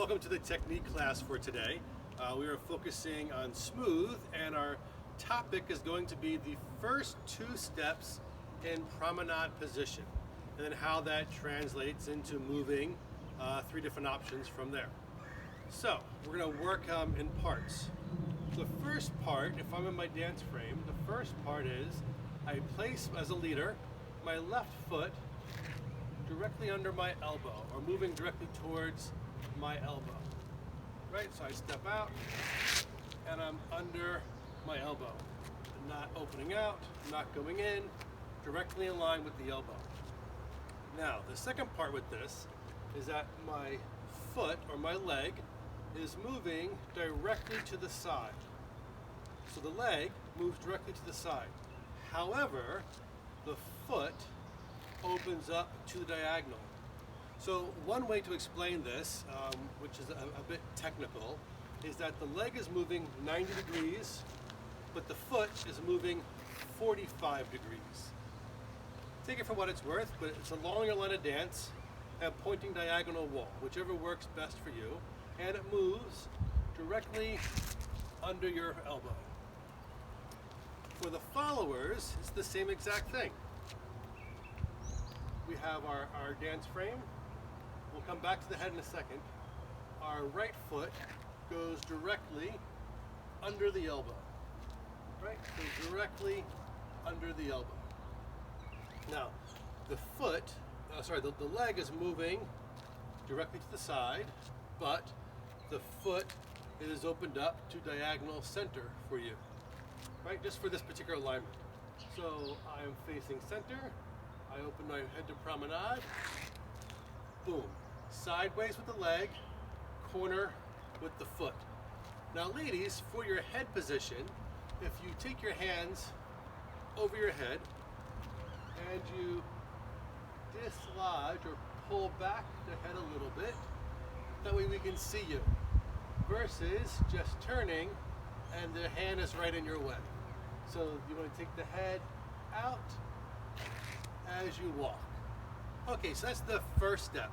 Welcome to the technique class for today. We are focusing on smooth, and our topic is going to be the first two steps in promenade position, and then how that translates into moving three different options from there. So we're going to work in parts. The first part, if I'm in my dance frame, the first part is I place, as a leader, my left foot directly under my elbow, or moving directly towards my elbow. Right, so I step out and I'm under my elbow. I'm not opening out, I'm not going in, directly in line with the elbow. Now, the second part with this is that my foot or my leg is moving directly to the side. So the leg moves directly to the side. However, the foot opens up to the diagonal. So one way to explain this, which is a bit technical, is that the leg is moving 90 degrees, but the foot is moving 45 degrees. Take it for what it's worth, but it's along your line of dance, a pointing diagonal wall, whichever works best for you, and it moves directly under your elbow. For the followers, it's the same exact thing. We have our dance frame. We'll come back to the head in a second. Our right foot goes directly under the elbow. Right? So directly under the elbow. Now, the leg is moving directly to the side, but the foot is opened up to diagonal center for you. Right? Just for this particular alignment. So I am facing center. I open my head to promenade. Boom. Sideways with the leg, corner with the foot. Now ladies, for your head position, if you take your hands over your head and you dislodge or pull back the head a little bit, that way we can see you, versus just turning and the hand is right in your way. So you want to take the head out as you walk. Okay, so that's the first step.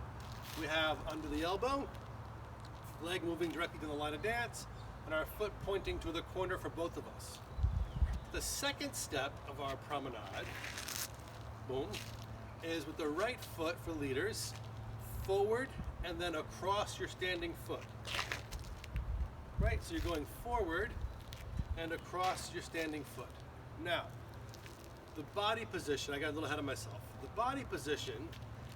We have under the elbow, leg moving directly to the line of dance, and our foot pointing to the corner for both of us. The second step of our promenade, boom, is with the right foot for leaders, forward and then across your standing foot. Right, so you're going forward and across your standing foot. Now, the body position, I got a little ahead of myself. The body position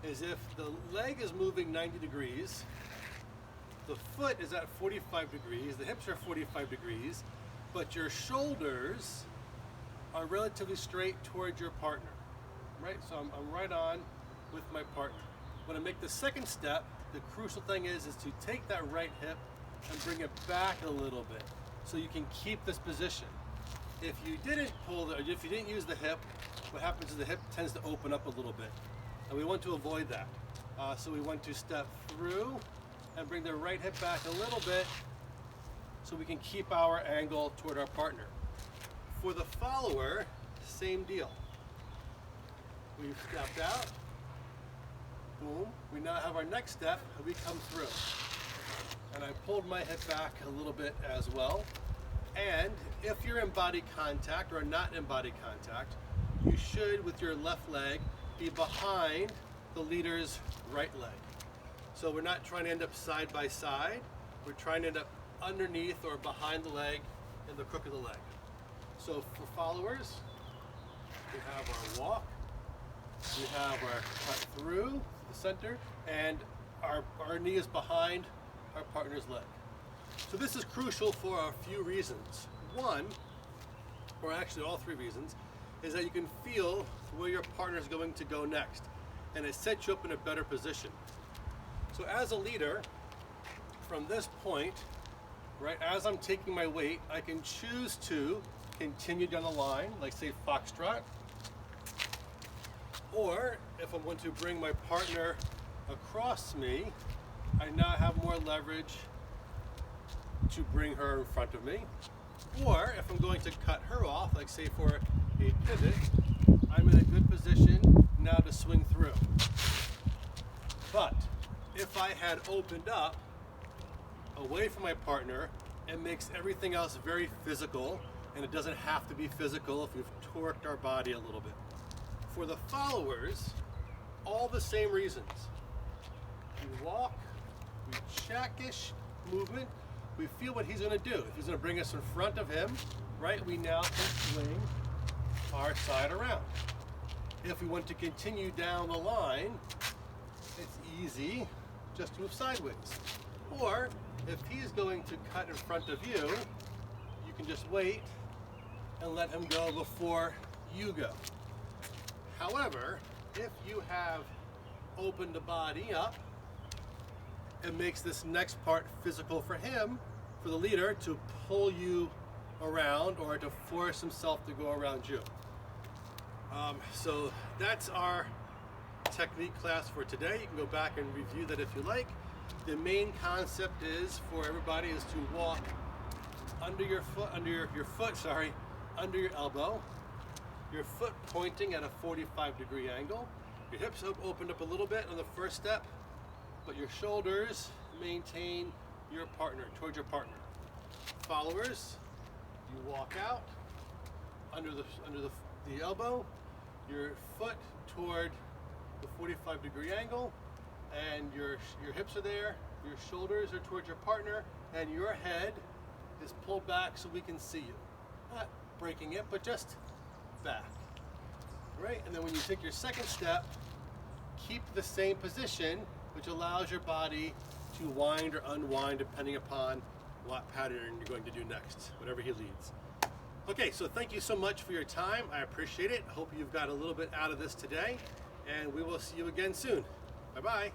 is if the leg is moving 90 degrees, the foot is at 45 degrees, the hips are 45 degrees, but your shoulders are relatively straight towards your partner. Right? So I'm right on with my partner. When I make the second step, the crucial thing is to take that right hip and bring it back a little bit so you can keep this position. If you didn't if you didn't use the hip, what happens is the hip tends to open up a little bit. And we want to avoid that. So we want to step through and bring the right hip back a little bit so we can keep our angle toward our partner. For the follower, same deal. We've stepped out, boom. We now have our next step, and we come through. And I pulled my hip back a little bit as well. And if you're in body contact or not in body contact, you should, with your left leg, be behind the leader's right leg. So we're not trying to end up side by side, we're trying to end up underneath or behind the leg in the crook of the leg. So for followers, we have our walk, we have our cut through the center, and our knee is behind our partner's leg. So this is crucial for a few reasons. One, or actually all three reasons, is that you can feel where your partner is going to go next, and it sets you up in a better position. So as a leader, from this point, right, as I'm taking my weight, I can choose to continue down the line, like say foxtrot, or if I want to bring my partner across me, I now have more leverage to bring her in front of me. Or if I'm going to cut her off, like say for a pivot, I'm in a good position now to swing through. But if I had opened up away from my partner and makes everything else very physical, and it doesn't have to be physical if we've torqued our body a little bit. For the followers, all the same reasons. We walk, we check-ish movement, we feel what he's going to do. If he's going to bring us in front of him, right, we now can swing our side around. If we want to continue down the line, it's easy, just move sideways. Or if he's going to cut in front of you, you can just wait and let him go before you go. However, if you have opened the body up, it makes this next part physical for him, for the leader, to pull you around or to force himself to go around you. So that's our technique class for today. You can go back and review that if you like. The main concept is for everybody is to walk under your foot, under your elbow, your foot pointing at a 45-degree angle. Your hips opened up a little bit on the first step, but your shoulders maintain your partner, towards your partner. Followers, you walk out under the elbow, your foot toward the 45-degree angle, and your hips are there, your shoulders are towards your partner, and your head is pulled back so we can see you. Not breaking it, but just back. Right? And then when you take your second step, keep the same position, which allows your body to wind or unwind depending upon what pattern you're going to do next, whatever he leads. Okay, so thank you so much for your time. I appreciate it. Hope you've got a little bit out of this today, and we will see you again soon. Bye-bye.